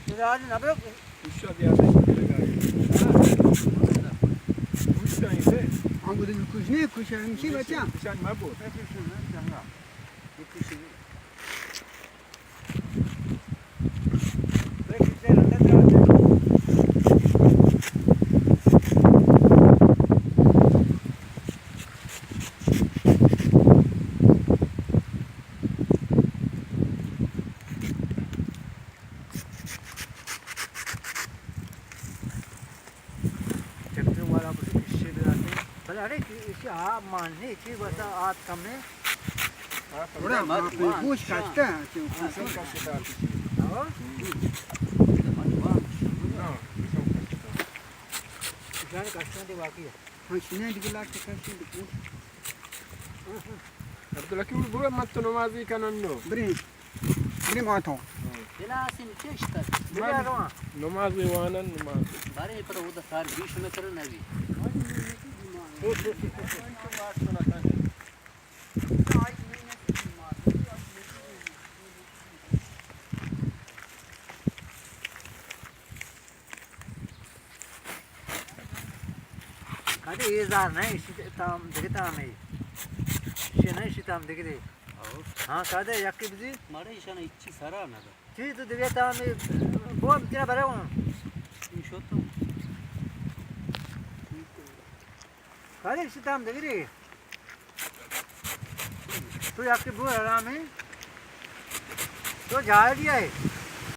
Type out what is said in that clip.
Biraz ne bırak? Kuşlar yerden gidiyor galiba. Kuş da ise. Angu din kuş ne kuş hemşi bacağım. Kuşan mı bu? Ne kuşun lan canına? Bir kuşun. Peki sen ne diyorsun? Tractor वाला बस इससे लगाते भले अरे इसे हाँ मानने की बस आज कम है Ora kuş kaçtı. Kuşun kaçtı daha küçük. और Ha, kuşun kaçtı. किसान कष्टों की बाकी है Ha şine dikiler kaçtı kuş. Abdullah buraya matto namazi kananno. Brim ato. Bilasin çeşitler. बढ़िया कहाँ Namazi wanan namazi. Bari para o da sar 20 metre ne bi. कहते ये जार नहीं इसी ताम देखता हमें इसे नहीं इसी ताम देख रहे हाँ कहते यक्की busy Mare işana içi sara ne da. चीज तो देखता हमें बहुत कितना बड़ा हूँ İnşaatta. कहते इसी ताम देख रहे तो यक्की बहुत आराम है तो झाड़ दिया है